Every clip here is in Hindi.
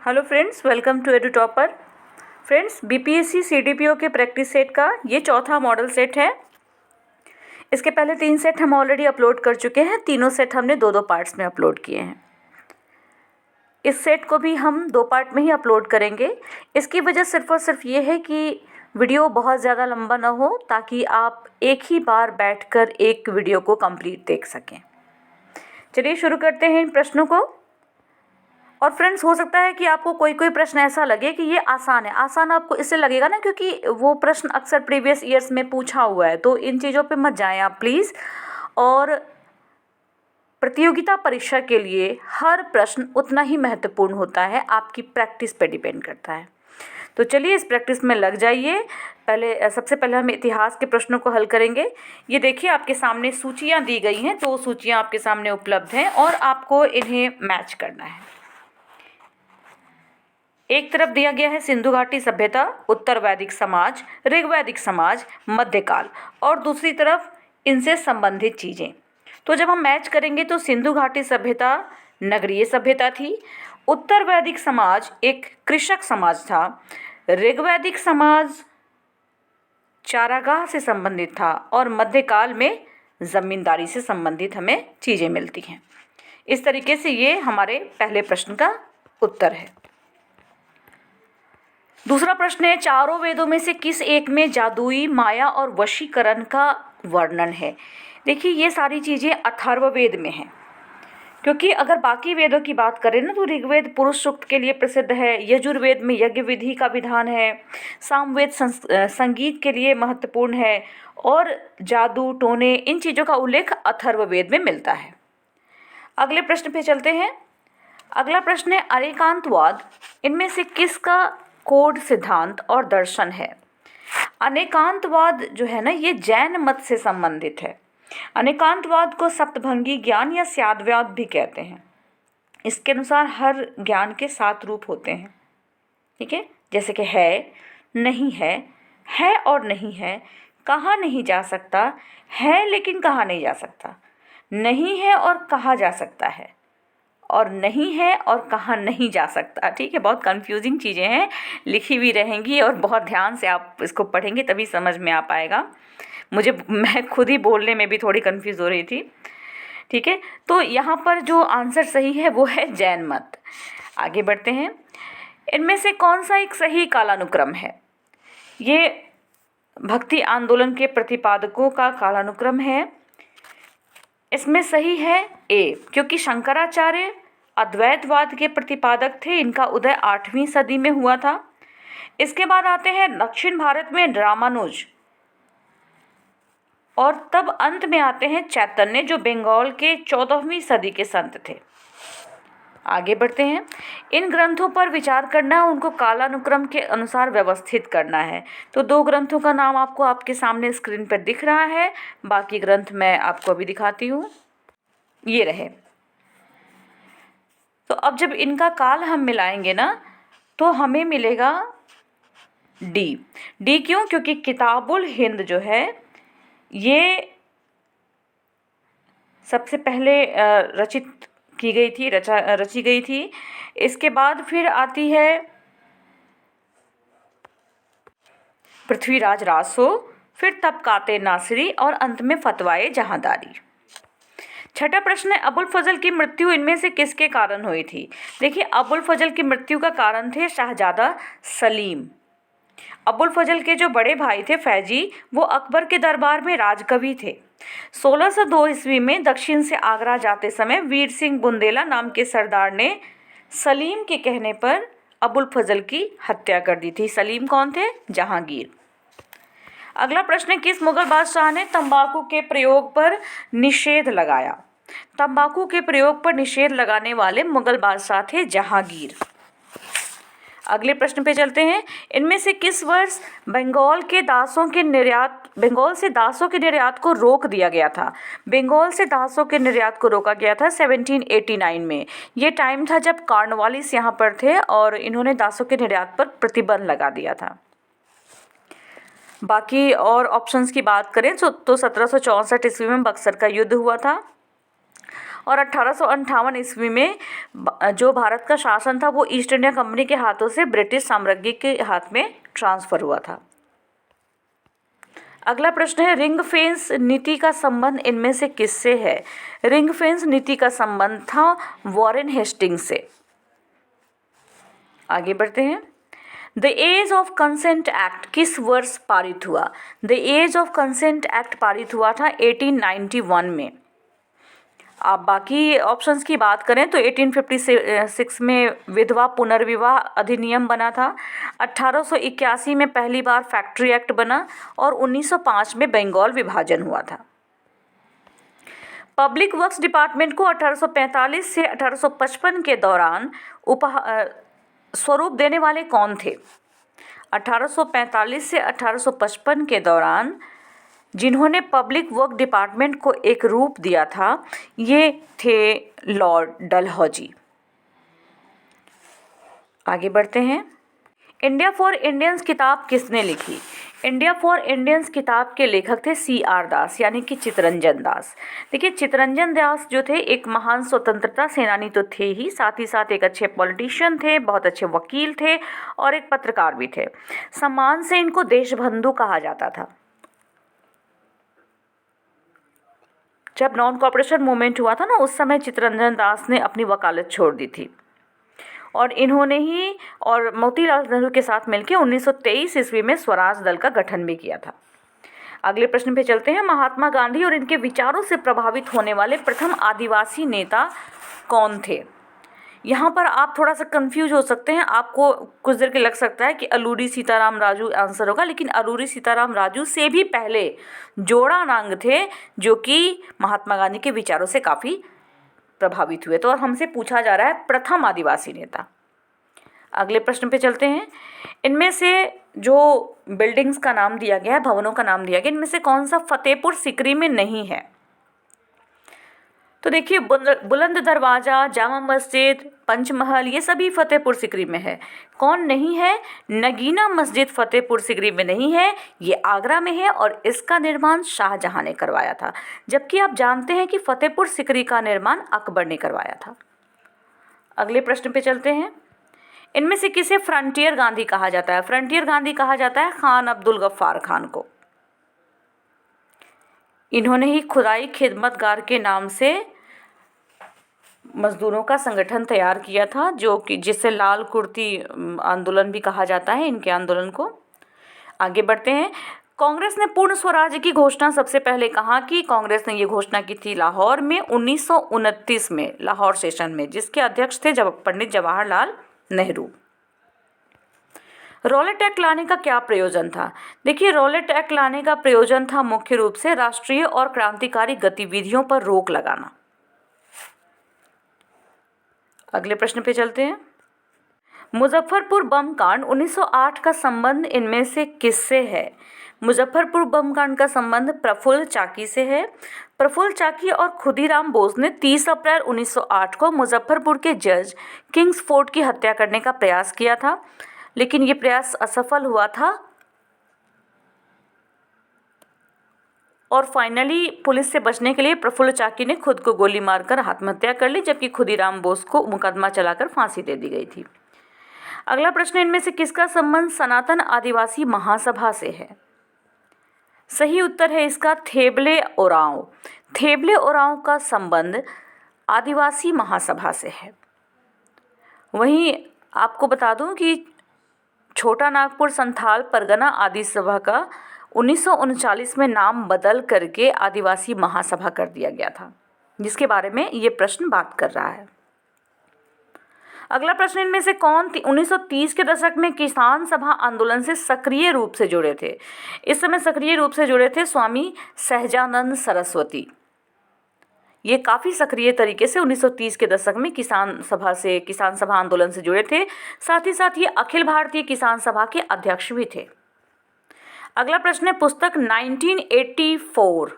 Hello friends, welcome to Edu Topper. Friends, BPSC CDPO के प्रैक्टिस सेट का ये चौथा मॉडल सेट है। इसके पहले 3 सेट हम ऑलरेडी अपलोड कर चुके हैं। तीनों सेट हमने 2-2 पार्ट्स में अपलोड किए हैं। इस सेट को भी हम 2 पार्ट में ही अपलोड करेंगे। इसकी वजह सिर्फ और सिर्फ ये है कि वीडियो बहुत ज़्यादा लंबा ना हो, ताकि आप एक ही बार बैठकर एक वीडियो को कंप्लीट देख सकें। चलिए शुरू करते हैं इन प्रश्नों को। और फ्रेंड्स, हो सकता है कि आपको कोई कोई प्रश्न ऐसा लगे कि ये आसान है। आसान आपको इससे लगेगा ना, क्योंकि वो प्रश्न अक्सर प्रीवियस ईयर्स में पूछा हुआ है। तो इन चीज़ों पे मत जाएं आप प्लीज़। और प्रतियोगिता परीक्षा के लिए हर प्रश्न उतना ही महत्वपूर्ण होता है, आपकी प्रैक्टिस पे डिपेंड करता है। तो चलिए इस प्रैक्टिस में लग जाइए। सबसे पहले हम इतिहास के प्रश्नों को हल करेंगे। ये देखिए, आपके सामने सूचियाँ दी गई हैं। 2 सूचियाँ आपके सामने उपलब्ध हैं और आपको इन्हें मैच करना है। एक तरफ दिया गया है सिंधु घाटी सभ्यता, उत्तर वैदिक समाज, ऋग्वैदिक समाज, मध्यकाल, और दूसरी तरफ इनसे संबंधित चीज़ें। तो जब हम मैच करेंगे तो सिंधु घाटी सभ्यता नगरीय सभ्यता थी, उत्तर वैदिक समाज एक कृषक समाज था, ऋग्वैदिक समाज चारागाह से संबंधित था, और मध्यकाल में ज़मींदारी से संबंधित हमें चीज़ें मिलती हैं। इस तरीके से ये हमारे पहले प्रश्न का उत्तर है। दूसरा प्रश्न है, चारों वेदों में से किस एक में जादुई, माया और वशीकरण का वर्णन है? देखिए, ये सारी चीज़ें अथर्ववेद में हैं। क्योंकि अगर बाकी वेदों की बात करें ना, तो ऋग्वेद पुरुष सूक्त के लिए प्रसिद्ध है, यजुर्वेद में यज्ञ विधि का विधान है, सामवेद संगीत के लिए महत्वपूर्ण है, और जादू, टोने, इन चीज़ों का उल्लेख अथर्ववेद में मिलता है। अगले प्रश्न पे चलते हैं। अगला प्रश्न है, अनेकांतवाद इनमें से किसका कोड सिद्धांत और दर्शन है? अनेकांतवाद जो है ना, ये जैन मत से संबंधित है। अनेकांतवाद को सप्तभंगी ज्ञान या स्याद्वाद भी कहते हैं। इसके अनुसार हर ज्ञान के 7 रूप होते हैं। ठीक है, जैसे कि है और नहीं है, कहा नहीं जा सकता, है लेकिन कहा नहीं जा सकता, नहीं है और कहा जा सकता है, और नहीं है और कहा नहीं जा सकता। ठीक है, बहुत कंफ्यूजिंग चीज़ें हैं, लिखी हुई रहेंगी और बहुत ध्यान से आप इसको पढ़ेंगे तभी समझ में आ पाएगा। मैं खुद ही बोलने में भी थोड़ी कंफ्यूज हो रही थी। ठीक है, तो यहाँ पर जो आंसर सही है वो है जैन मत। आगे बढ़ते हैं। इनमें से कौन सा एक सही कालानुक्रम है? ये भक्ति आंदोलन के प्रतिपादकों का कालानुक्रम है। इसमें सही है ए, क्योंकि शंकराचार्य अद्वैतवाद के प्रतिपादक थे। इनका उदय 8वीं सदी में हुआ था। इसके बाद आते हैं दक्षिण भारत में रामानुज, और तब अंत में आते हैं चैतन्य, जो बंगाल के 14वीं सदी के संत थे। आगे बढ़ते हैं। इन ग्रंथों पर विचार करना, उनको कालानुक्रम के अनुसार व्यवस्थित करना है। तो 2 ग्रंथों का नाम आपको आपके सामने स्क्रीन पर दिख रहा है। बाकी ग्रंथ मैं आपको अभी दिखाती हूँ। ये रहे। तो अब जब इनका काल हम मिलाएंगे ना, तो हमें मिलेगा डी क्यों? क्योंकि किताबुल हिंद जो है ये सबसे पहले रची गई थी। इसके बाद फिर आती है पृथ्वीराज रासो, फिर तबकाते नासिरी, और अंत में फतवाए जहांदारी। छठा प्रश्न है, अबुल फजल की मृत्यु इनमें से किसके कारण हुई थी? देखिए, अबुल फजल की मृत्यु का कारण थे शाहजादा सलीम। अबुल फजल के जो बड़े भाई थे फैजी, वो अकबर के दरबार में राजकवि थे। 1602 ईस्वी में दक्षिण से आगरा जाते समय वीर सिंह बुंदेला नाम के सरदार ने सलीम के कहने पर अबुल फजल की हत्या कर दी थी। सलीम कौन थे? जहांगीर। अगला प्रश्न है, किस मुगल बादशाह ने तंबाकू के प्रयोग पर निषेध लगाया? तंबाकू के प्रयोग पर निषेध लगाने वाले मुगल बादशाह थे जहांगीर। अगले प्रश्न पे चलते हैं। इनमें से किस वर्ष बंगाल से दासों के निर्यात को रोक दिया गया था? बंगाल से दासों के निर्यात को रोका गया था 1789 में। ये टाइम था जब कॉर्नवालिस यहाँ पर थे और इन्होंने दासों के निर्यात पर प्रतिबंध लगा दिया था। बाकी और ऑप्शंस की बात करें तो 1764 ईस्वी में बक्सर का युद्ध हुआ था, और 1858 ईस्वी में जो भारत का शासन था वो ईस्ट इंडिया कंपनी के हाथों से ब्रिटिश साम्राज्य के हाथ में ट्रांसफ़र हुआ था। अगला प्रश्न है, रिंग फेंस नीति का संबंध इनमें से किससे है? रिंग फेंस नीति का संबंध था वॉरेन हेस्टिंग्स से। आगे बढ़ते हैं। The Age of Consent Act किस वर्ष पारित हुआ? The Age of Consent Act पारित हुआ था 1891 में। आप बाकी ऑप्शंस की बात करें तो 1856 में विधवा पुनर्विवाह अधिनियम बना था, 1881 में पहली बार फैक्ट्री एक्ट बना और 1905 में बंगाल विभाजन हुआ था। पब्लिक वर्क्स डिपार्टमेंट को 1845 से 1855 के दौरान स्वरूप देने वाले कौन थे? 1845 से 1855 के दौरान जिन्होंने पब्लिक वर्क डिपार्टमेंट को एक रूप दिया था ये थे लॉर्ड डलहौजी। आगे बढ़ते हैं। इंडिया फॉर इंडियंस किताब किसने लिखी? इंडिया फॉर इंडियंस किताब के लेखक थे C.R. दास यानी कि चित्तरंजन दास। देखिए, चित्तरंजन दास जो थे एक महान स्वतंत्रता सेनानी तो थे ही, साथ ही साथ एक अच्छे पॉलिटिशियन थे, बहुत अच्छे वकील थे और एक पत्रकार भी थे। सम्मान से इनको देशबंधु कहा जाता था। जब नॉन कॉपरेशन मूवमेंट हुआ था ना, उस समय चित्तरंजन दास ने अपनी वकालत छोड़ दी थी और इन्होंने ही और मोतीलाल नेहरू के साथ मिलकर 1923 ईस्वी में स्वराज दल का गठन भी किया था। अगले प्रश्न पे चलते हैं। महात्मा गांधी और इनके विचारों से प्रभावित होने वाले प्रथम आदिवासी नेता कौन थे? यहाँ पर आप थोड़ा सा कंफ्यूज हो सकते हैं, आपको कुछ देर के लग सकता है कि अल्लूरी सीताराम राजू आंसर होगा, लेकिन अल्लूरी सीताराम राजू से भी पहले जोड़ानांग थे जो कि महात्मा गांधी के विचारों से काफ़ी प्रभावित हुए। तो और हमसे पूछा जा रहा है प्रथम आदिवासी नेता। अगले प्रश्न पे चलते हैं। इनमें से जो बिल्डिंग्स का नाम दिया गया है, भवनों का नाम दिया गया, इनमें से कौन सा फतेहपुर सिकरी में नहीं है? तो देखिए, बुलंद दरवाज़ा, जामा मस्जिद, पंचमहल, ये सभी फतेहपुर सिकरी में है। कौन नहीं है? नगीना मस्जिद फतेहपुर सिकरी में नहीं है, ये आगरा में है और इसका निर्माण शाहजहां ने करवाया था। जबकि आप जानते हैं कि फतेहपुर सिकरी का निर्माण अकबर ने करवाया था। अगले प्रश्न पे चलते हैं। इनमें से किसे फ्रंटियर गांधी कहा जाता है? फ्रंटियर गांधी कहा जाता है खान अब्दुल गफ्फार खान को। इन्होंने ही खुदाई खिदमतगार के नाम से मजदूरों का संगठन तैयार किया था, जो कि जिसे लाल कुर्ती आंदोलन भी कहा जाता है इनके आंदोलन को। आगे बढ़ते हैं। कांग्रेस ने पूर्ण स्वराज्य की घोषणा सबसे पहले कहाँ की? कांग्रेस ने ये घोषणा की थी लाहौर में 1929 में, लाहौर सेशन में, जिसके अध्यक्ष थे पंडित जवाहरलाल नेहरू। रॉलेट एक्ट लाने का क्या प्रयोजन था? देखिए, रॉलेट एक्ट लाने का प्रयोजन था मुख्य रूप से राष्ट्रीय और क्रांतिकारी गतिविधियों पर रोक लगाना। अगले प्रश्न पे चलते हैं। मुजफ्फरपुर बम कांड 1908 का संबंध इनमें से किससे है? मुजफ्फरपुर बम कांड का संबंध प्रफुल्ल चाकी से है। प्रफुल्ल चाकी और खुदीराम बोस ने 30 अप्रैल 1908 को मुजफ्फरपुर के जज किंग्सफोर्ड की हत्या करने का प्रयास किया था, लेकिन ये प्रयास असफल हुआ था और फाइनली पुलिस से बचने के लिए प्रफुल्ल चाकी ने खुद को गोली मारकर आत्महत्या कर ली, जबकि खुदीराम बोस को मुकदमा चलाकर फांसी दे दी गई थी। अगला प्रश्न, इनमें से किसका संबंध सनातन आदिवासी महासभा से है? सही उत्तर है इसका थेबले ओरांव। थेबले ओरांव का संबंध आदिवासी महासभा से है। वहीं आपको बता दूं कि छोटा नागपुर संथाल परगना आदि सभा का 1939 में नाम बदल करके आदिवासी महासभा कर दिया गया था, जिसके बारे में ये प्रश्न बात कर रहा है। अगला प्रश्न, इनमें से कौन 1930 के दशक में किसान सभा आंदोलन से सक्रिय रूप से जुड़े थे? इस समय सक्रिय रूप से जुड़े थे स्वामी सहजानंद सरस्वती। ये काफ़ी सक्रिय तरीके से 1930 के दशक में किसान सभा आंदोलन से जुड़े थे। साथ ही साथ ये अखिल भारतीय किसान सभा के अध्यक्ष भी थे। अगला प्रश्न है, पुस्तक 1984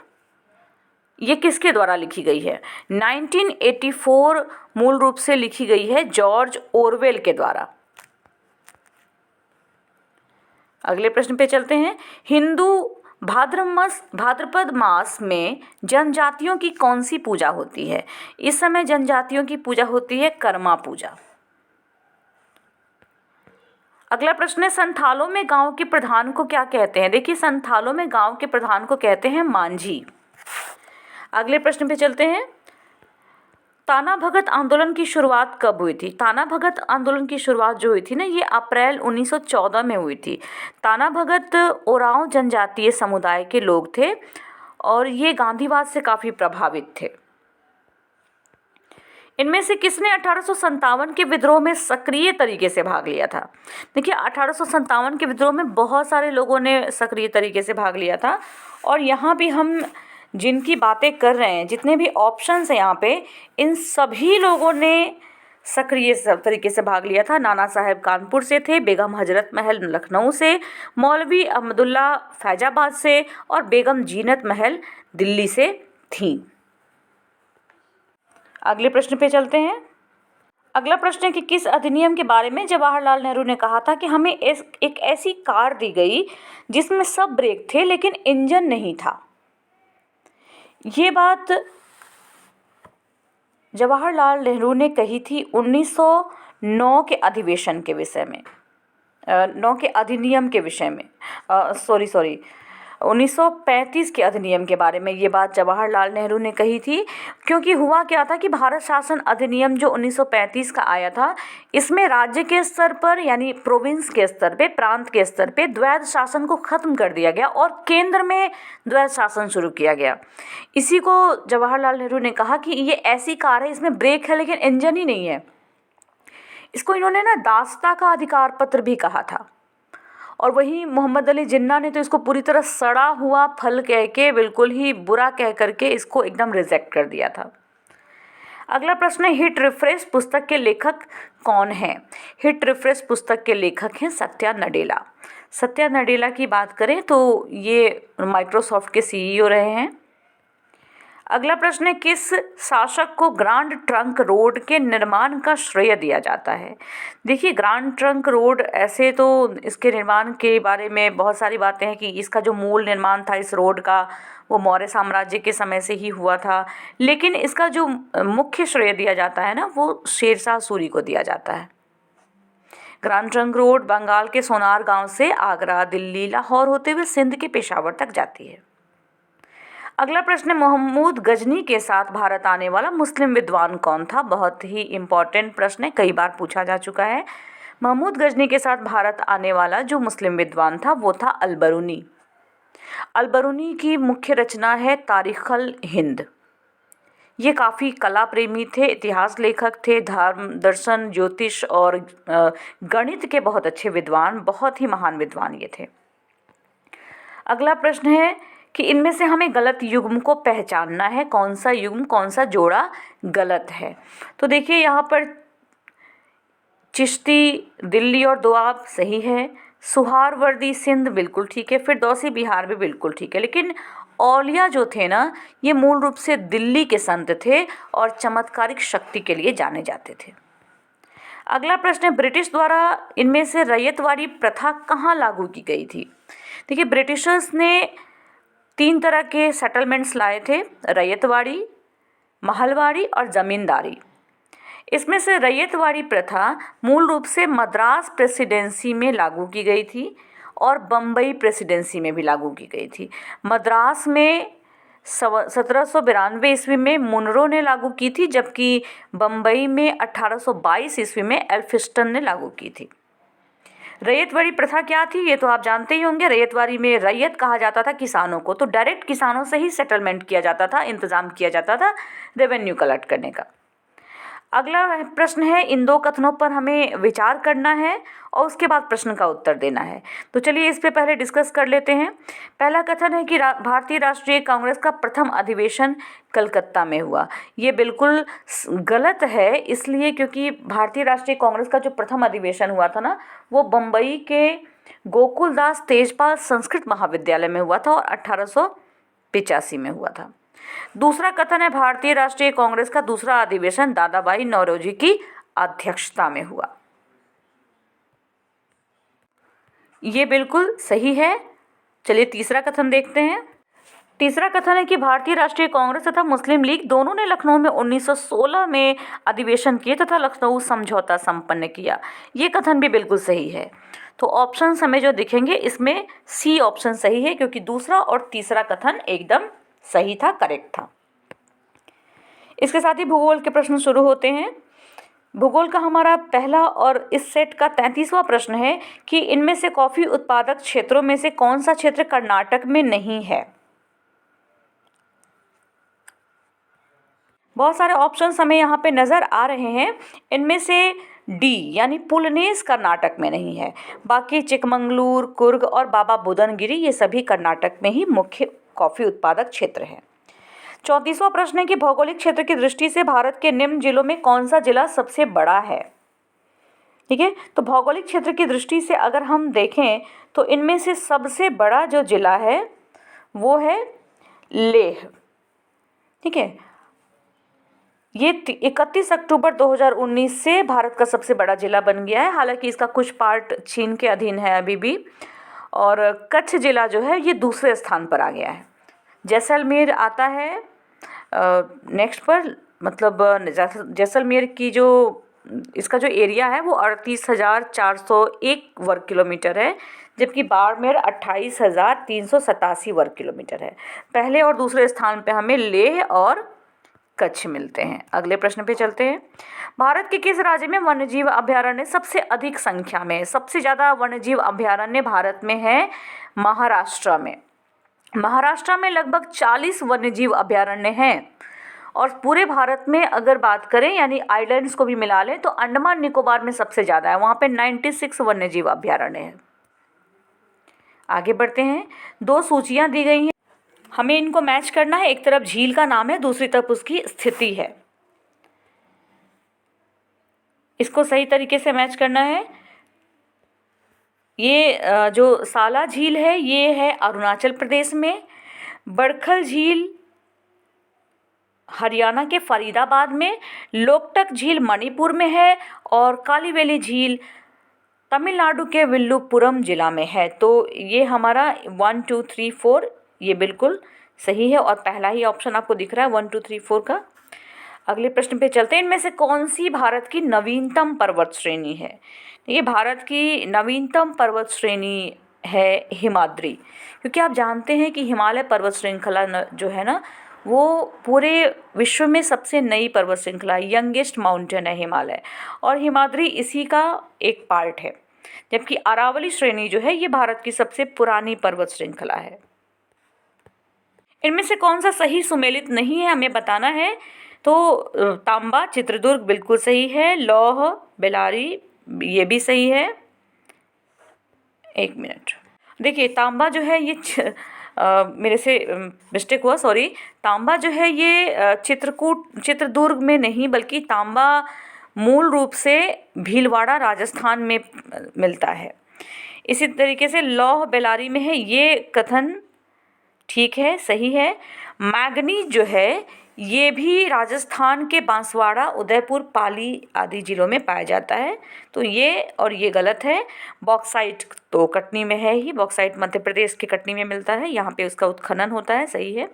ये किसके द्वारा लिखी गई है? 1984 मूल रूप से लिखी गई है जॉर्ज ओरवेल के द्वारा। अगले प्रश्न पे चलते हैं। हिंदू भाद्रपद मास में जनजातियों की कौन सी पूजा होती है? इस समय जनजातियों की पूजा होती है कर्मा पूजा। अगला प्रश्न है, संथालों में गांव के प्रधान को क्या कहते हैं? देखिए, संथालों में गांव के प्रधान को कहते हैं मांझी। अगले प्रश्न पे चलते हैं, ताना भगत आंदोलन की शुरुआत कब हुई थी? ताना भगत आंदोलन की शुरुआत जो हुई थी ना, ये अप्रैल 1914 में हुई थी। ताना भगत ओरांव जनजातीय समुदाय के लोग थे और ये गांधीवाद से काफ़ी प्रभावित थे। इनमें से किसने 1857 के विद्रोह में सक्रिय तरीके से भाग लिया था? देखिए, 1857 के विद्रोह में बहुत सारे लोगों ने सक्रिय तरीके से भाग लिया था और यहाँ भी हम जिनकी बातें कर रहे हैं, जितने भी ऑप्शंस हैं यहाँ पे, इन सभी लोगों ने सक्रिय तरीके से भाग लिया था। नाना साहेब कानपुर से थे, बेगम हजरत महल लखनऊ से, मौलवी अहमदुल्ला फैजाबाद से और बेगम जीनत महल दिल्ली से थीं। अगले प्रश्न पे चलते हैं। अगला प्रश्न है कि किस अधिनियम के बारे में जवाहरलाल नेहरू ने कहा था कि हमें एक ऐसी कार दी गई जिसमें सब ब्रेक थे लेकिन इंजन नहीं था? ये बात जवाहरलाल नेहरू ने कही थी 1909 के अधिवेशन के विषय में, 9 के अधिनियम के विषय में, 1935 के अधिनियम के बारे में ये बात जवाहरलाल नेहरू ने कही थी। क्योंकि हुआ क्या था कि भारत शासन अधिनियम जो 1935 का आया था, इसमें राज्य के स्तर पर यानी प्रोविंस के स्तर पे, प्रांत के स्तर पे द्वैध शासन को ख़त्म कर दिया गया और केंद्र में द्वैध शासन शुरू किया गया। इसी को जवाहरलाल नेहरू ने कहा कि ये ऐसी कार है, इसमें ब्रेक है लेकिन इंजन ही नहीं है। इसको इन्होंने ना दासता का अधिकार पत्र भी कहा था। और वही मोहम्मद अली जिन्ना ने तो इसको पूरी तरह सड़ा हुआ फल कह के, बिल्कुल ही बुरा कह करके इसको एकदम रिजेक्ट कर दिया था। अगला प्रश्न है, हिट रिफ्रेश पुस्तक के लेखक कौन हैं? हिट रिफ्रेश पुस्तक के लेखक हैं सत्या नडेला। सत्या नडेला की बात करें तो ये माइक्रोसॉफ्ट के सीईओ रहे हैं। अगला प्रश्न है, किस शासक को ग्रांड ट्रंक रोड के निर्माण का श्रेय दिया जाता है? देखिए, ग्रांड ट्रंक रोड, ऐसे तो इसके निर्माण के बारे में बहुत सारी बातें हैं कि इसका जो मूल निर्माण था इस रोड का, वो मौर्य साम्राज्य के समय से ही हुआ था, लेकिन इसका जो मुख्य श्रेय दिया जाता है ना, वो शेरशाह सूरी को दिया जाता है। ग्रांड ट्रंक रोड बंगाल के सोनार गांव से आगरा, दिल्ली, लाहौर होते हुए सिंध के पेशावर तक जाती है। अगला प्रश्न है, महमूद गजनी के साथ भारत आने वाला मुस्लिम विद्वान कौन था? बहुत ही इम्पॉर्टेंट प्रश्न है, कई बार पूछा जा चुका है। महमूद गजनी के साथ भारत आने वाला जो मुस्लिम विद्वान था वो था अलबरूनी। अलबरूनी की मुख्य रचना है तारीख़ुल हिंद। ये काफ़ी कला प्रेमी थे, इतिहास लेखक थे, धर्म, दर्शन, ज्योतिष और गणित के बहुत अच्छे विद्वान, बहुत ही महान विद्वान ये थे। अगला प्रश्न है कि इनमें से हमें गलत युग्म को पहचानना है, कौन सा युग्म, कौन सा जोड़ा गलत है? तो देखिए, यहाँ पर चिश्ती दिल्ली और दोआब सही है, सुहारवर्दी सिंध बिल्कुल ठीक है, फिरदौसी बिहार भी बिल्कुल ठीक है, लेकिन औलिया जो थे ना, ये मूल रूप से दिल्ली के संत थे और चमत्कारिक शक्ति के लिए जाने जाते थे। अगला प्रश्न है, ब्रिटिश द्वारा इनमें से रैयतवाड़ी प्रथा कहाँ लागू की गई थी? देखिए, ब्रिटिशर्स ने 3 तरह के सेटलमेंट्स लाए थे, रैयतवाड़ी, महलवाड़ी और ज़मींदारी। इसमें से रैयतवाड़ी प्रथा मूल रूप से मद्रास प्रेसिडेंसी में लागू की गई थी और बम्बई प्रेसिडेंसी में भी लागू की गई थी। मद्रास में 1792 ईस्वी में मुनरो ने लागू की थी, जबकि बम्बई में 1822 ईस्वी में एल्फिस्टन ने लागू की थी। रैयतवाड़ी प्रथा क्या थी ये तो आप जानते ही होंगे। रैयतवाड़ी में रैयत कहा जाता था किसानों को, तो डायरेक्ट किसानों से ही सेटलमेंट किया जाता था, इंतज़ाम किया जाता था रेवेन्यू कलेक्ट करने का। अगला प्रश्न है, इन 2 कथनों पर हमें विचार करना है और उसके बाद प्रश्न का उत्तर देना है। तो चलिए इस पे पहले डिस्कस कर लेते हैं। पहला कथन है कि भारतीय राष्ट्रीय कांग्रेस का प्रथम अधिवेशन कलकत्ता में हुआ। ये बिल्कुल गलत है, इसलिए क्योंकि भारतीय राष्ट्रीय कांग्रेस का जो प्रथम अधिवेशन हुआ था ना, वो बम्बई के गोकुलदास तेजपाल संस्कृत महाविद्यालय में हुआ था और 1885 में हुआ था। दूसरा कथन है, भारतीय राष्ट्रीय कांग्रेस का दूसरा अधिवेशन दादाभाई नौरोजी की अध्यक्षता में हुआ। ये बिल्कुल सही है। चलिए तीसरा कथन देखते हैं। तीसरा कथन है कि भारतीय राष्ट्रीय कांग्रेस तथा मुस्लिम लीग दोनों ने लखनऊ में 1916 में अधिवेशन किए तथा लखनऊ समझौता संपन्न किया। ये कथन भी बिल्कुल सही है। तो ऑप्शन हमें जो दिखेंगे इसमें सी ऑप्शन सही है, क्योंकि दूसरा और तीसरा कथन एकदम सही था, करेक्ट था। इसके साथ ही भूगोल के प्रश्न शुरू होते हैं। भूगोल का हमारा पहला और इस सेट का 33वां प्रश्न है कि इनमें से कॉफी उत्पादक क्षेत्रों में से कौन सा क्षेत्र कर्नाटक में नहीं है। बहुत सारे ऑप्शंस हमें यहाँ पे नज़र आ रहे हैं। इनमें से डी यानी पुलनेस कर्नाटक में नहीं है। बाकी चिकमंगलूर, कुर्ग और बाबा बुदनगिरी ये सभी कर्नाटक में ही मुख्य कॉफ़ी उत्पादक क्षेत्र हैं। 34वां प्रश्न है कि भौगोलिक क्षेत्र की दृष्टि से भारत के निम्न जिलों में कौन सा जिला सबसे बड़ा है। ठीक है, तो भौगोलिक क्षेत्र की दृष्टि से अगर हम देखें तो इनमें से सबसे बड़ा जो जिला है वो है लेह। ठीक है, ये 31 अक्टूबर 2019 से भारत का सबसे बड़ा जिला बन गया है। हालांकि इसका कुछ पार्ट चीन के अधीन है अभी भी। और कच्छ जिला जो है ये दूसरे स्थान पर आ गया है। जैसलमेर आता है नेक्स्ट पर, मतलब जैसलमेर की जो इसका जो एरिया है वो 38,401 वर्ग किलोमीटर है, जबकि बाड़मेर 28,387 वर्ग किलोमीटर है। पहले और दूसरे स्थान पे हमें लेह और कच्छ मिलते हैं। अगले प्रश्न पे चलते हैं। भारत के किस राज्य में वन्यजीव अभयारण्य सबसे अधिक संख्या में है? सबसे ज़्यादा वन्यजीव अभयारण्य भारत में है महाराष्ट्र में। महाराष्ट्र में लगभग 40 वन्यजीव अभयारण्य हैं। और पूरे भारत में अगर बात करें यानी आइलैंड्स को भी मिला लें तो अंडमान निकोबार में सबसे ज़्यादा है, वहाँ पे 96 वन्यजीव अभयारण्य हैं। आगे बढ़ते हैं। दो सूचियाँ दी गई हैं, हमें इनको मैच करना है। एक तरफ झील का नाम है, दूसरी तरफ उसकी स्थिति है। इसको सही तरीके से मैच करना है। ये जो साला झील है ये है अरुणाचल प्रदेश में, बड़खल झील हरियाणा के फरीदाबाद में, लोकटक झील मणिपुर में है और कालीवेली झील तमिलनाडु के विल्लुपुरम जिला में है। तो ये हमारा 1 2 3 4 ये बिल्कुल सही है और पहला ही ऑप्शन आपको दिख रहा है 1 2 3 4 का। अगले प्रश्न पे चलते हैं। इनमें से कौन सी भारत की नवीनतम पर्वत श्रेणी है? ये भारत की नवीनतम पर्वत श्रेणी है हिमाद्री, क्योंकि आप जानते हैं कि हिमालय पर्वत श्रृंखला जो है ना वो पूरे विश्व में सबसे नई पर्वत श्रृंखला, यंगेस्ट माउंटेन है हिमालय, और हिमाद्री इसी का एक पार्ट है। जबकि अरावली श्रेणी जो है ये भारत की सबसे पुरानी पर्वत श्रृंखला है। इनमें से कौन सा सही सुमेलित नहीं है हमें बताना है। तो तांबा चित्रदुर्ग बिल्कुल सही है, लौह बेलारी ये भी सही है। एक मिनट देखिए, तांबा जो है ये मेरे से मिस्टेक हुआ, सॉरी। तांबा जो है ये चित्रदुर्ग में नहीं बल्कि तांबा मूल रूप से भीलवाड़ा राजस्थान में मिलता है। इसी तरीके से लौह बेलारी में है, ये कथन ठीक है, सही है। मैंगनीज जो है ये भी राजस्थान के बांसवाड़ा, उदयपुर, पाली आदि जिलों में पाया जाता है, तो ये और ये गलत है। बॉक्साइट तो कटनी में है ही, बॉक्साइट मध्य प्रदेश के कटनी में मिलता है, यहाँ पे उसका उत्खनन होता है, सही है।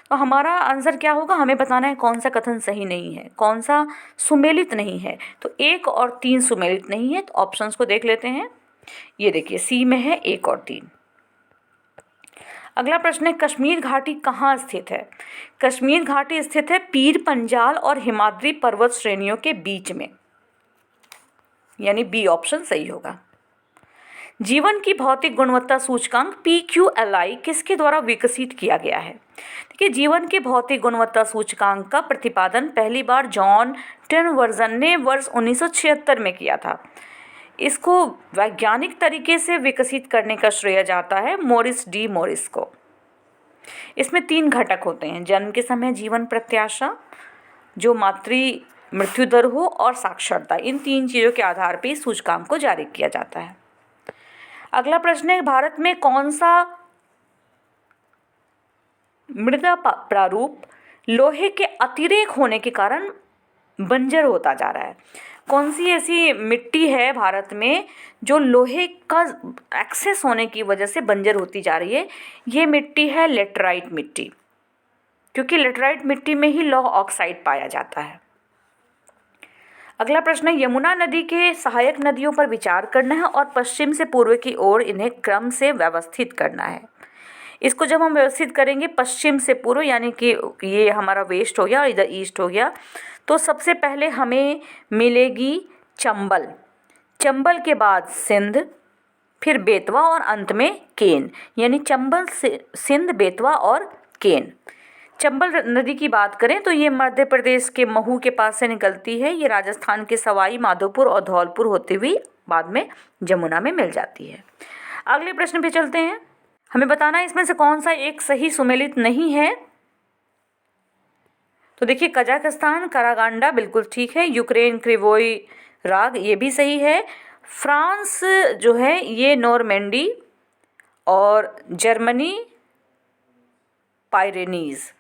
तो हमारा आंसर क्या होगा, हमें बताना है कौन सा कथन सही नहीं है, कौन सा सुमेलित नहीं है। तो 1 और 3 सुमेलित नहीं है, तो ऑप्शंस को देख लेते हैं। ये देखिए सी में है 1 और 3। अगला प्रश्न है कश्मीर घाटी कहाँ स्थित है? कश्मीर घाटी स्थित है पीर पंजाल और हिमाद्री पर्वत श्रेणियों के बीच में, यानी बी ऑप्शन सही होगा। जीवन की भौतिक गुणवत्ता सूचकांक PQLI किसके द्वारा विकसित किया गया है? देखिए, जीवन के भौतिक गुणवत्ता सूचकांक का प्रतिपादन पहली बार जॉन टिनवर्जन ने वर्ष 1976 में किया था। इसको वैज्ञानिक तरीके से विकसित करने का श्रेय जाता है मॉरिस डी मॉरिस को। इसमें 3 घटक होते हैं, जन्म के समय जीवन प्रत्याशा, जो मातृ मृत्यु दर हो और साक्षरता। इन 3 चीज़ों के आधार पर इस सूचकांक को जारी किया जाता है। अगला प्रश्न है भारत में कौन सा मृदा प्रारूप लोहे के अतिरेक होने के कारण बंजर होता जा रहा है? कौन सी ऐसी मिट्टी है भारत में जो लोहे का एक्सेस होने की वजह से बंजर होती जा रही है? ये मिट्टी है लेटराइट मिट्टी, क्योंकि लेटराइट मिट्टी में ही लौह ऑक्साइड पाया जाता है। अगला प्रश्न है, यमुना नदी के सहायक नदियों पर विचार करना है और पश्चिम से पूर्व की ओर इन्हें क्रम से व्यवस्थित करना है। इसको जब हम व्यवस्थित करेंगे पश्चिम से पूर्व, यानी कि ये हमारा वेस्ट हो गया और इधर ईस्ट हो गया, तो सबसे पहले हमें मिलेगी चंबल, चंबल के बाद सिंध, फिर बेतवा और अंत में केन, यानी चंबल सिंध बेतवा और केन। चंबल नदी की बात करें तो ये मध्य प्रदेश के महू के पास से निकलती है। ये राजस्थान के सवाई माधोपुर और धौलपुर होते हुए बाद में जमुना में मिल जाती है। अगले प्रश्न पे चलते हैं। हमें बताना है इसमें से कौन सा एक सही सुमेलित नहीं है। तो देखिए, कजाकिस्तान करागांडा बिल्कुल ठीक है, यूक्रेन क्रिवोई राग ये भी सही है, फ्रांस जो है ये नॉर्मेंडी, और जर्मनी पायरेनीज।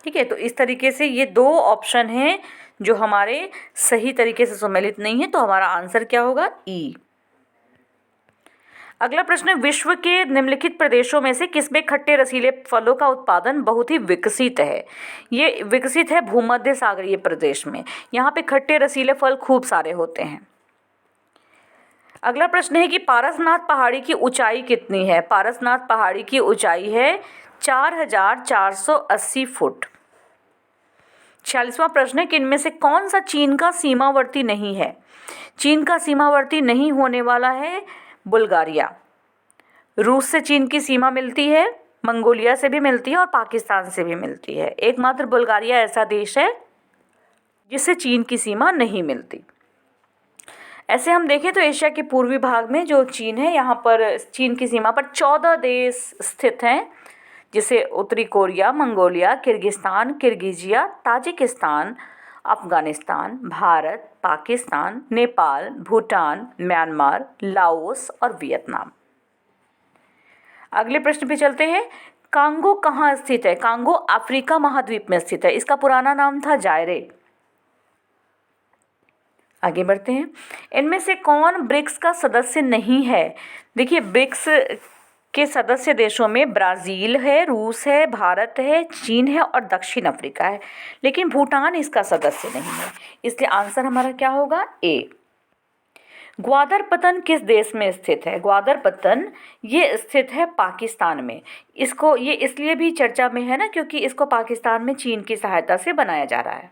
ठीक है, तो इस तरीके से ये 2 ऑप्शन हैं जो हमारे सही तरीके से सुमेलित नहीं है, तो हमारा आंसर क्या होगा? ई। अगला प्रश्न है, विश्व के निम्नलिखित प्रदेशों में से किसमें खट्टे रसीले फलों का उत्पादन बहुत ही विकसित है? ये विकसित है भूमध्य सागरीय प्रदेश में, यहाँ पे खट्टे रसीले फल खूब सारे होते हैं। अगला प्रश्न है कि पारसनाथ पहाड़ी की ऊंचाई कितनी है? पारसनाथ पहाड़ी की ऊंचाई है 4480 फुट। 46वां प्रश्न है कि इनमें से कौन सा चीन का सीमावर्ती नहीं है? चीन का सीमावर्ती नहीं होने वाला है बुल्गारिया। रूस से चीन की सीमा मिलती है, मंगोलिया से भी मिलती है और पाकिस्तान से भी मिलती है। एकमात्र बुल्गारिया ऐसा देश है जिससे चीन की सीमा नहीं मिलती। ऐसे हम देखें तो एशिया के पूर्वी भाग में जो चीन है, यहाँ पर चीन की सीमा पर 14 देश स्थित हैं, जिसे उत्तरी Korea, Mongolia, Kyrgyzstan, Kirghizia, Tajikistan, Afghanistan, Bharat, Pakistan, Nepal, Bhutan, Myanmar, Laos और वियतनाम। अगले प्रश्न पे चलते हैं। कांगो कहाँ स्थित है? कांगो अफ्रीका महाद्वीप में स्थित है। इसका पुराना नाम था जायरे। आगे बढ़ते हैं। इनमें से कौन ब्रिक्स का सदस्य नहीं है? देखिए, ब्रिक्स के सदस्य देशों में ब्राज़ील है, रूस है, भारत है, चीन है और दक्षिण अफ्रीका है, लेकिन भूटान इसका सदस्य नहीं है, इसलिए आंसर हमारा क्या होगा? ए। ग्वादर पत्तन किस देश में स्थित है? ग्वादर पत्तन ये स्थित है पाकिस्तान में। इसको ये इसलिए भी चर्चा में है ना, क्योंकि इसको पाकिस्तान में चीन की सहायता से बनाया जा रहा है।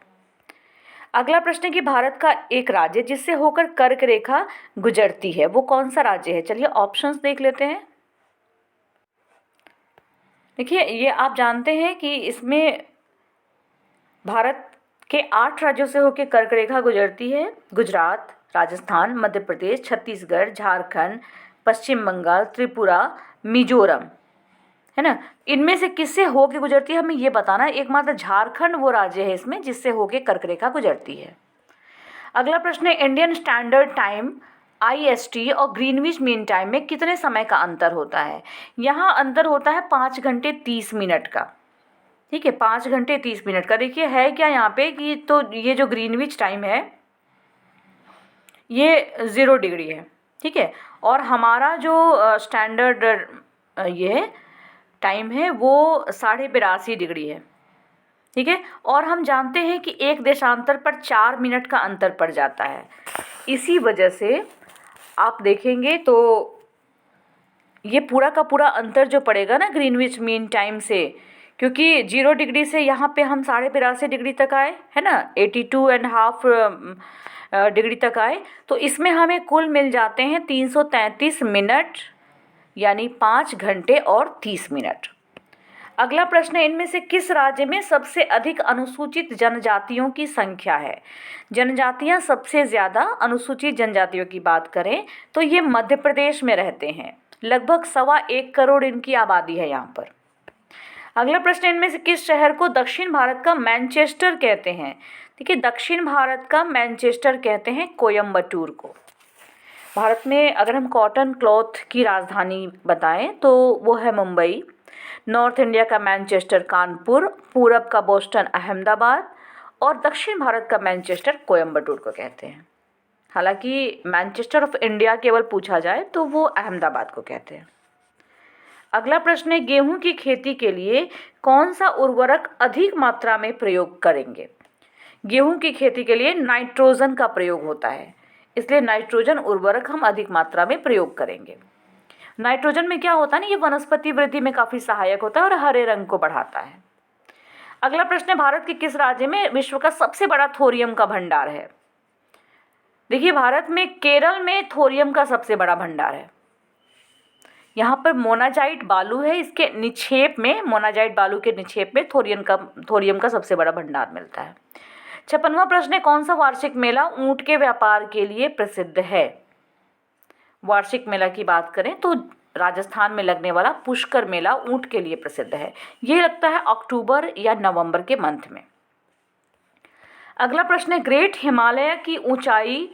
अगला प्रश्न है कि भारत का एक राज्य जिससे होकर कर्क रेखा गुजरती है, वो कौन सा राज्य है? चलिए ऑप्शंस देख लेते हैं। देखिए, ये आप जानते हैं कि इसमें भारत के 8 राज्यों से होकर कर्क रेखा गुजरती है। गुजरात, राजस्थान, मध्य प्रदेश, छत्तीसगढ़, झारखंड, पश्चिम बंगाल, त्रिपुरा, मिजोरम, है ना। इनमें से किससे होके गुजरती है हमें ये बताना है। एकमात्र झारखंड वो राज्य है इसमें जिससे होके कर्क रेखा गुजरती है। अगला प्रश्न है, इंडियन स्टैंडर्ड टाइम IST और ग्रीनविच मीन टाइम में कितने समय का अंतर होता है? यहाँ अंतर होता है 5 घंटे 30 मिनट का। ठीक है, 5 घंटे 30 मिनट का। देखिए है क्या यहाँ पे कि तो ये जो ग्रीनविच टाइम है ये 0 डिग्री है। ठीक है, और हमारा जो स्टैंडर्ड ये टाइम है वो 82.5 डिग्री है। ठीक है, और हम जानते हैं कि एक देशांतर पर 4 मिनट का अंतर पड़ जाता है। इसी वजह से आप देखेंगे तो ये पूरा का पूरा अंतर जो पड़ेगा ना ग्रीनविच मीन टाइम से, क्योंकि 0 डिग्री से यहाँ पे हम 82.5 डिग्री तक आए, है ना, 82.5 डिग्री तक आए, तो इसमें हमें कुल मिल जाते हैं 333 मिनट, यानी 5 घंटे और 30 मिनट। अगला प्रश्न है, इनमें से किस राज्य में सबसे अधिक अनुसूचित जनजातियों की संख्या है? जनजातियां सबसे ज़्यादा अनुसूचित जनजातियों की बात करें तो ये मध्य प्रदेश में रहते हैं। लगभग 1.25 करोड़ इनकी आबादी है यहाँ पर। अगला प्रश्न, इनमें से किस शहर को दक्षिण भारत का मैनचेस्टर कहते हैं? देखिए, दक्षिण भारत का मैनचेस्टर कहते हैं कोयम्बटूर को। भारत में अगर हम कॉटन क्लॉथ की राजधानी बताएं तो वो है मुंबई। नॉर्थ इंडिया का मैनचेस्टर कानपुर, पूरब का बोस्टन अहमदाबाद और दक्षिण भारत का मैनचेस्टर कोयम्बटूर को कहते हैं। हालांकि मैनचेस्टर ऑफ इंडिया केवल पूछा जाए तो वो अहमदाबाद को कहते हैं। अगला प्रश्न है, गेहूं की खेती के लिए कौन सा उर्वरक अधिक मात्रा में प्रयोग करेंगे? गेहूं की खेती के लिए नाइट्रोजन का प्रयोग होता है, इसलिए नाइट्रोजन उर्वरक हम अधिक मात्रा में प्रयोग करेंगे। नाइट्रोजन में क्या होता है ना, ये वनस्पति वृद्धि में काफ़ी सहायक होता है और हरे रंग को बढ़ाता है। अगला प्रश्न है, भारत के किस राज्य में विश्व का सबसे बड़ा थोरियम का भंडार है? देखिए, भारत में केरल में थोरियम का सबसे बड़ा भंडार है। यहाँ पर मोनाजाइट बालू है, इसके निक्षेप में, मोनाजाइट बालू के निक्षेप में थोरियम का सबसे बड़ा भंडार मिलता है। 56वां प्रश्न है, कौन सा वार्षिक मेला ऊंट के व्यापार के लिए प्रसिद्ध है? वार्षिक मेला की बात करें तो राजस्थान में लगने वाला पुष्कर मेला ऊंट के लिए प्रसिद्ध है। ये लगता है अक्टूबर या नवंबर के मंथ में। अगला प्रश्न है, ग्रेट हिमालय की ऊंचाई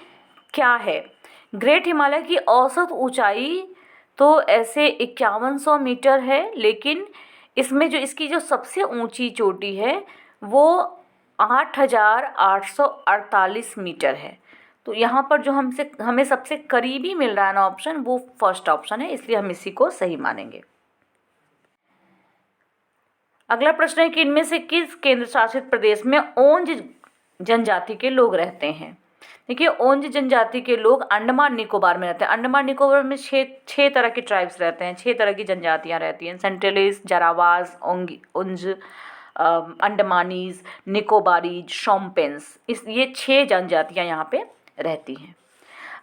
क्या है? ग्रेट हिमालय की औसत ऊंचाई तो ऐसे 5100 मीटर है, लेकिन इसमें जो इसकी जो सबसे ऊंची चोटी है वो 8848 मीटर है। तो यहाँ पर जो हमें सबसे करीबी मिल रहा है ना ऑप्शन, वो फर्स्ट ऑप्शन है, इसलिए हम इसी को सही मानेंगे। अगला प्रश्न है कि इनमें से किस केंद्र शासित प्रदेश में ओंज जनजाति के लोग रहते हैं? देखिए, ओंज जनजाति के लोग अंडमान निकोबार में रहते हैं। अंडमान निकोबार में छः तरह के ट्राइब्स रहते हैं, 6 तरह की जनजातियाँ रहती हैं। सेंट्रलीज, जारावाज, ओंज, अंडमानीज, निकोबारीज, शोम्पेन्स, ये 6 जनजातियाँ यहाँ पे रहती हैं।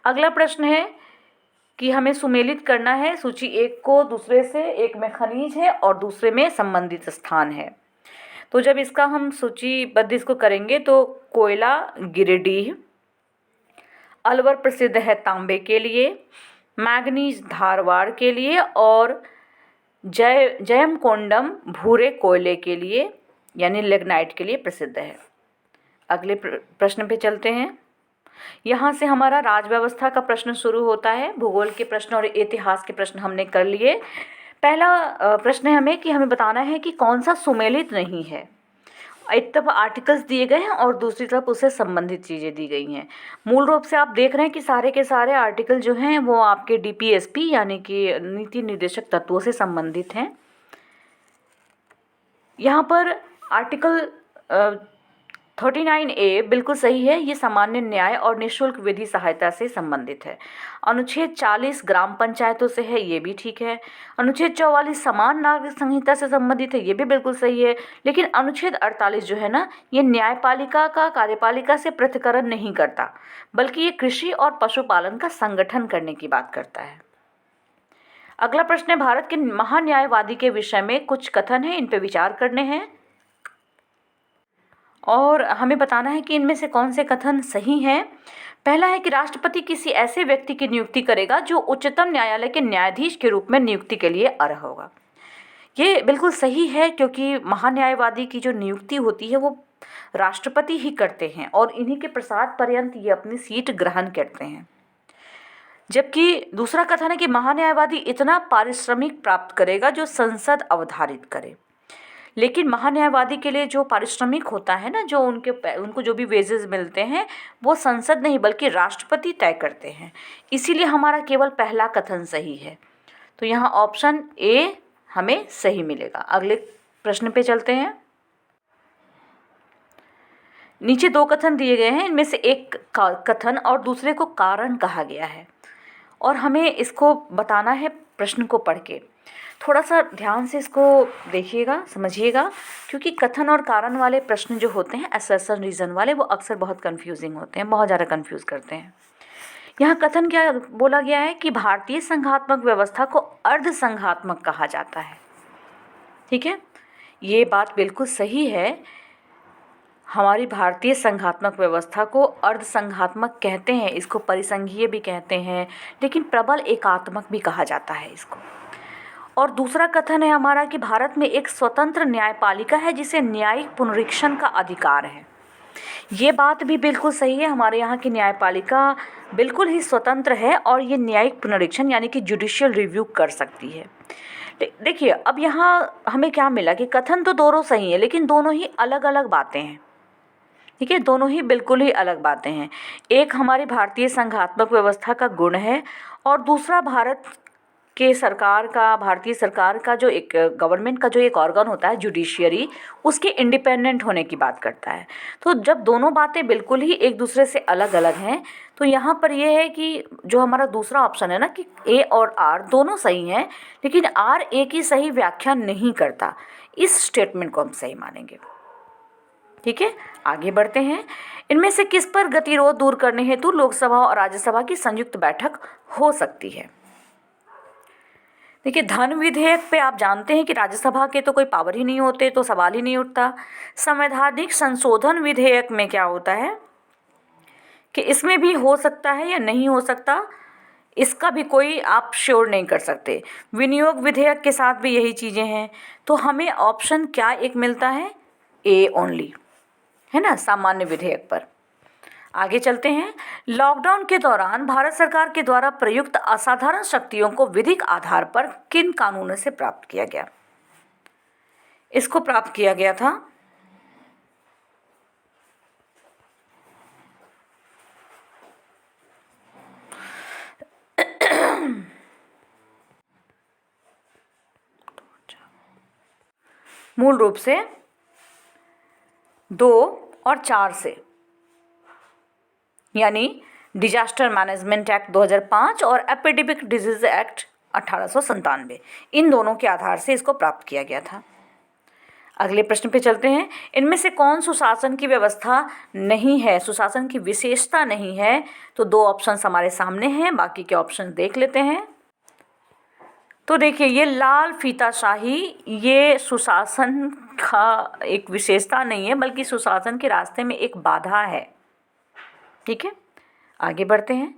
अगला प्रश्न है कि हमें सुमेलित करना है सूची 1 को दूसरे से। एक में खनिज है और दूसरे में संबंधित स्थान है। तो जब इसका हम सूचीबद्ध इसको करेंगे तो कोयला गिरिडीह, अलवर प्रसिद्ध है तांबे के लिए, मैग्नीज धारवाड़ के लिए और जयमकोंडम भूरे कोयले के लिए यानी लिग्नाइट के लिए प्रसिद्ध है। अगले प्रश्न पे चलते हैं। यहाँ से हमारा राज व्यवस्था का प्रश्न शुरू होता है। भूगोल के प्रश्न और इतिहास के प्रश्न हमने कर लिए। पहला प्रश्न है हमें कि हमें बताना है कि कौन सा सुमेलित नहीं है। एक तरफ आर्टिकल्स दिए गए हैं और दूसरी तरफ उससे संबंधित चीज़ें दी गई हैं। मूल रूप से आप देख रहे हैं कि सारे के सारे आर्टिकल जो हैं वो आपके DPSP यानी कि नीति निर्देशक तत्वों से संबंधित हैं। यहाँ पर आर्टिकल 39A बिल्कुल सही है, ये सामान्य न्याय और निःशुल्क विधि सहायता से संबंधित है। अनुच्छेद 40 ग्राम पंचायतों से है, ये भी ठीक है। अनुच्छेद 44 समान नागरिक संहिता से संबंधित है, ये भी बिल्कुल सही है। लेकिन अनुच्छेद 48 जो है ना, ये न्यायपालिका का कार्यपालिका से पृथक्करण नहीं करता, बल्कि ये कृषि और पशुपालन का संगठन करने की बात करता है। अगला प्रश्न है, भारत के महान्यायवादी के विषय में कुछ कथन है, इन पर विचार करने हैं और हमें बताना है कि इनमें से कौन से कथन सही हैं। पहला है कि राष्ट्रपति किसी ऐसे व्यक्ति की नियुक्ति करेगा जो उच्चतम न्यायालय के न्यायाधीश के रूप में नियुक्ति के लिए अर्ह होगा। ये बिल्कुल सही है, क्योंकि महान्यायवादी की जो नियुक्ति होती है वो राष्ट्रपति ही करते हैं और इन्हीं के प्रसाद पर्यंत ये अपनी सीट ग्रहण करते हैं। जबकि दूसरा कथन है कि महान्यायवादी इतना पारिश्रमिक प्राप्त करेगा जो संसद अवधारित करे। लेकिन महान्यायवादी के लिए जो पारिश्रमिक होता है ना, जो उनको जो भी वेजेस मिलते हैं वो संसद नहीं बल्कि राष्ट्रपति तय करते हैं। इसीलिए हमारा केवल पहला कथन सही है। तो यहाँ ऑप्शन ए हमें सही मिलेगा। अगले प्रश्न पे चलते हैं। नीचे 2 कथन दिए गए हैं, इनमें से एक कथन और दूसरे को कारण कहा गया है और हमें इसको बताना है प्रश्न को पढ़ के। थोड़ा सा ध्यान से इसको देखिएगा, समझिएगा, क्योंकि कथन और कारण वाले प्रश्न जो होते हैं असर्शन रीज़न वाले, वो अक्सर बहुत कंफ्यूजिंग होते हैं, बहुत ज़्यादा कंफ्यूज करते हैं। यहाँ कथन क्या बोला गया है कि भारतीय संघात्मक व्यवस्था को अर्ध संघात्मक कहा जाता है। ठीक है, ये बात बिल्कुल सही है। हमारी भारतीय संघात्मक व्यवस्था को अर्ध संघात्मक कहते हैं, इसको परिसंघीय भी कहते हैं, लेकिन प्रबल एकात्मक भी कहा जाता है इसको। और दूसरा कथन है हमारा कि भारत में एक स्वतंत्र न्यायपालिका है जिसे न्यायिक पुनरीक्षण का अधिकार है। ये बात भी बिल्कुल सही है, हमारे यहाँ की न्यायपालिका बिल्कुल ही स्वतंत्र है और ये न्यायिक पुनरीक्षण यानी कि जुडिशियल रिव्यू कर सकती है। देखिए, अब यहाँ हमें क्या मिला कि कथन तो दोनों सही है लेकिन दोनों ही अलग अलग बातें हैं। ठीक है, दोनों ही बिल्कुल ही अलग बातें हैं। एक हमारी भारतीय संघात्मक व्यवस्था का गुण है और दूसरा भारतीय सरकार का जो एक गवर्नमेंट का जो एक ऑर्गन होता है जुडिशियरी, उसके इंडिपेंडेंट होने की बात करता है। तो जब दोनों बातें बिल्कुल ही एक दूसरे से अलग अलग हैं, तो यहाँ पर यह है कि जो हमारा दूसरा ऑप्शन है ना कि ए और आर दोनों सही हैं, लेकिन आर ए की सही व्याख्या नहीं करता, इस स्टेटमेंट को हम सही मानेंगे। ठीक है, आगे बढ़ते हैं। इनमें से किस पर गतिरोध दूर करने हेतु लोकसभा और राज्यसभा की संयुक्त बैठक हो सकती है? देखिए, धन विधेयक पे आप जानते हैं कि राज्यसभा के तो कोई पावर ही नहीं होते, तो सवाल ही नहीं उठता। संवैधानिक संशोधन विधेयक में क्या होता है कि इसमें भी हो सकता है या नहीं हो सकता, इसका भी कोई आप श्योर नहीं कर सकते। विनियोग विधेयक के साथ भी यही चीज़ें हैं, तो हमें ऑप्शन क्या एक मिलता है, ए ओनली, है ना, सामान्य विधेयक पर। आगे चलते हैं। लॉकडाउन के दौरान भारत सरकार के द्वारा प्रयुक्त असाधारण शक्तियों को विधिक आधार पर किन कानूनों से प्राप्त किया गया? इसको प्राप्त किया गया था मूल रूप से 2 और 4 से, यानी डिजास्टर मैनेजमेंट एक्ट 2005 और एपिडेमिक डिजीज एक्ट 1897, इन दोनों के आधार से इसको प्राप्त किया गया था। अगले प्रश्न पे चलते हैं। इनमें से कौन सुशासन की व्यवस्था नहीं है, सुशासन की विशेषता नहीं है? तो 2 ऑप्शन हमारे सामने हैं, बाकी के ऑप्शन देख लेते हैं। तो देखिए, ये लाल फीताशाही ये सुशासन का एक विशेषता नहीं है, बल्कि सुशासन के रास्ते में एक बाधा है। ठीक है, आगे बढ़ते हैं।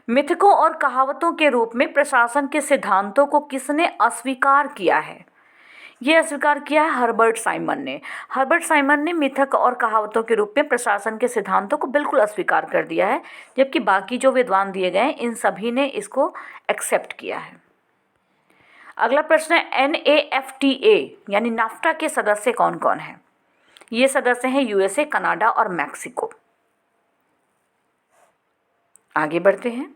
मिथकों और कहावतों के रूप में प्रशासन के सिद्धांतों को किसने अस्वीकार किया है? ये अस्वीकार किया है हर्बर्ट साइमन ने। हर्बर्ट साइमन ने मिथक और कहावतों के रूप में प्रशासन के सिद्धांतों को बिल्कुल अस्वीकार कर दिया है, जबकि बाकी जो विद्वान दिए गए इन सभी ने इसको एक्सेप्ट किया है। अगला प्रश्न है, NAFTA यानी नाफ्टा के सदस्य कौन कौन हैं? ये सदस्य हैं USA, कनाडा और मैक्सिको। आगे बढ़ते हैं।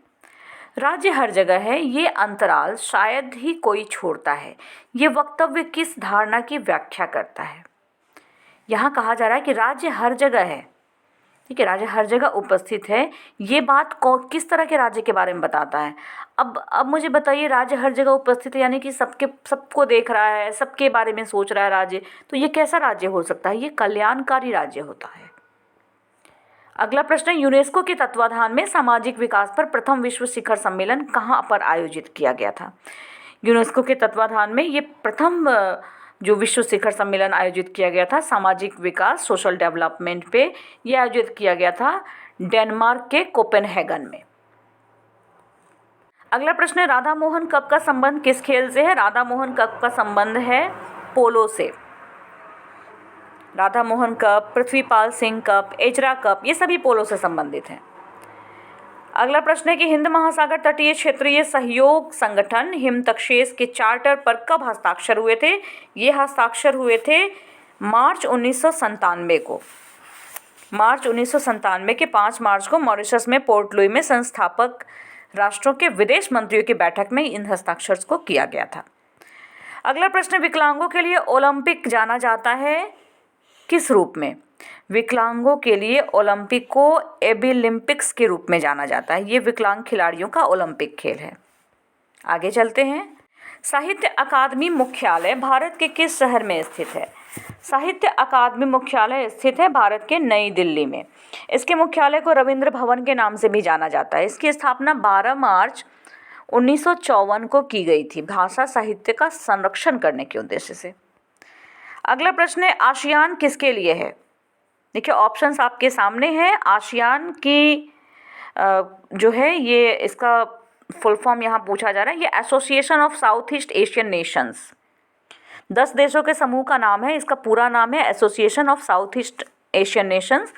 राज्य हर जगह है, ये अंतराल शायद ही कोई छोड़ता है, ये वक्तव्य किस धारणा की व्याख्या करता है? यहाँ कहा जा रहा है कि राज्य हर जगह है, ठीक है, राज्य हर जगह उपस्थित है, ये बात किस तरह के राज्य के बारे में बताता है? अब मुझे बताइए, राज्य हर जगह उपस्थित है यानी कि सबको देख रहा है, सबके बारे में सोच रहा है राज्य, तो ये कैसा राज्य हो सकता है? ये कल्याणकारी राज्य होता है। अगला प्रश्न है, यूनेस्को के तत्वाधान में सामाजिक विकास पर प्रथम विश्व शिखर सम्मेलन कहाँ पर आयोजित किया गया था? यूनेस्को के तत्वाधान में ये प्रथम जो विश्व शिखर सम्मेलन आयोजित किया गया था सामाजिक विकास, सोशल डेवलपमेंट पे, ये आयोजित किया गया था डेनमार्क के कोपेनहेगन में। अगला प्रश्न है, राधा मोहन कप का संबंध किस खेल से है? राधा मोहन कप का संबंध है पोलो से। Radha Mohan cup, Prithvipal Singh cup, एचरा cup, ये सभी पोलो से संबंधित हैं। अगला प्रश्न है कि हिंद महासागर तटीय क्षेत्रीय सहयोग संगठन हिमतक्षेस के चार्टर पर कब हस्ताक्षर हुए थे? ये हस्ताक्षर हुए थे मार्च 1997 को। मार्च 1997 के 5 मार्च को मॉरिशस में पोर्ट लुई में संस्थापक राष्ट्रों के विदेश मंत्रियों की बैठक में इन हस्ताक्षर को किया गया था। अगला प्रश्न, विकलांगों के लिए ओलंपिक जाना जाता है किस रूप में? विकलांगों के लिए ओलंपिक को एबिलिम्पिक्स के रूप में जाना जाता है। ये विकलांग खिलाड़ियों का ओलंपिक खेल है। आगे चलते हैं। साहित्य अकादमी मुख्यालय भारत के किस शहर में स्थित है? साहित्य अकादमी मुख्यालय स्थित है भारत के नई दिल्ली में। इसके मुख्यालय को रविंद्र भवन के नाम से भी जाना जाता है। इसकी स्थापना 12 मार्च 1954 को की गई थी, भाषा साहित्य का संरक्षण करने के उद्देश्य से। अगला प्रश्न है, आसियान किसके लिए है? देखिए, ऑप्शंस आपके सामने हैं। आसियान की जो है ये इसका फुल फॉर्म यहाँ पूछा जा रहा है, ये association of south east Asian Nations, 10 देशों के समूह का नाम है। इसका पूरा नाम है association of south east Asian Nations.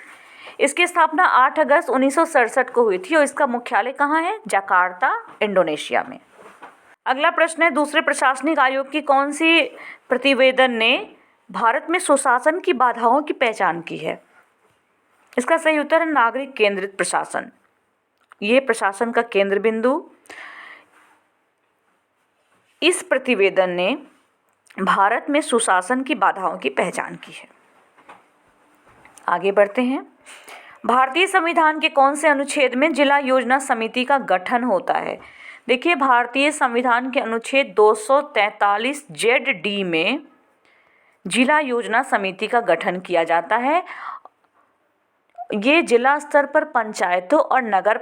इसकी स्थापना 8 अगस्त 1967 को हुई थी और इसका मुख्यालय कहाँ है? जकार्ता, इंडोनेशिया में। अगला प्रश्न है, दूसरे प्रशासनिक आयोग की कौन सी प्रतिवेदन ने भारत में सुशासन की बाधाओं की पहचान की है? इसका सही उत्तर है नागरिक केंद्रित प्रशासन। ये प्रशासन का केंद्र बिंदु। इस प्रतिवेदन ने भारत में सुशासन की बाधाओं की पहचान की है। आगे बढ़ते हैं। भारतीय संविधान के कौन से अनुच्छेद में जिला योजना समिति का गठन होता है? देखिए, भारतीय संविधान के अनुच्छेद 243 ZD में जिला योजना समिति का गठन किया जाता है। ये जिला स्तर पर पंचायतों और नगर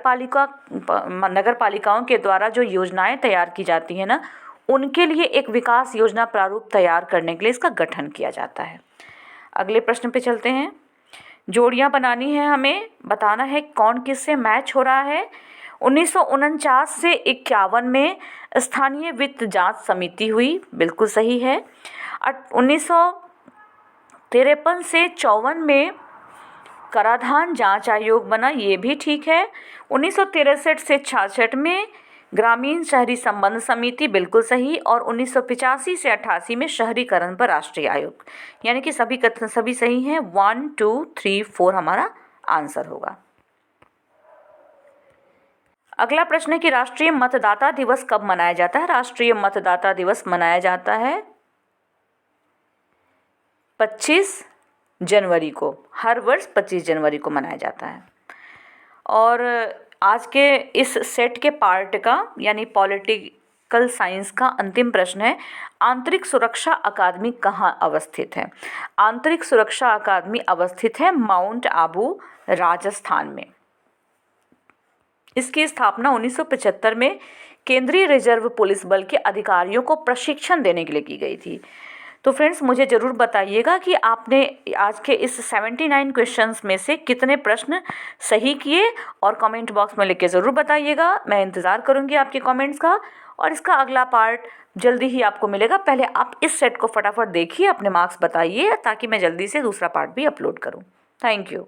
पालिकाओं के द्वारा जो योजनाएं तैयार की जाती हैं ना, उनके लिए एक विकास योजना प्रारूप तैयार करने के लिए इसका गठन किया जाता है। अगले प्रश्न पे चलते हैं। जोड़ियां बनानी है, हमें बताना है कौन किससे मैच हो रहा है। 1949 से 51 में स्थानीय वित्त जांच समिति हुई, बिल्कुल सही है। 1953 से 54 में कराधान जांच आयोग बना, ये भी ठीक है। 1963 से 66 में ग्रामीण शहरी संबंध समिति, बिल्कुल सही। और 1985 से 88 में शहरीकरण पर राष्ट्रीय आयोग। यानी कि सभी कथन सभी सही हैं। 1 2 3 4 हमारा आंसर होगा। अगला प्रश्न है कि राष्ट्रीय मतदाता दिवस कब मनाया जाता है? राष्ट्रीय मतदाता दिवस मनाया जाता है 25 जनवरी को। हर वर्ष 25 जनवरी को मनाया जाता है। और आज के इस सेट के पार्ट का यानी पॉलिटिकल साइंस का अंतिम प्रश्न है, आंतरिक सुरक्षा अकादमी कहाँ अवस्थित है? आंतरिक सुरक्षा अकादमी अवस्थित है माउंट आबू, राजस्थान में। इसकी स्थापना 1975 में केंद्रीय रिजर्व पुलिस बल के अधिकारियों को प्रशिक्षण देने के लिए की गई थी। तो फ्रेंड्स, मुझे ज़रूर बताइएगा कि आपने आज के इस 79 क्वेश्चंस में से कितने प्रश्न सही किए, और कमेंट बॉक्स में लिख के ज़रूर बताइएगा। मैं इंतज़ार करूँगी आपके कमेंट्स का, और इसका अगला पार्ट जल्दी ही आपको मिलेगा। पहले आप इस सेट को फटाफट देखिए, अपने मार्क्स बताइए, ताकि मैं जल्दी से दूसरा पार्ट भी अपलोड करूँ। Thank you.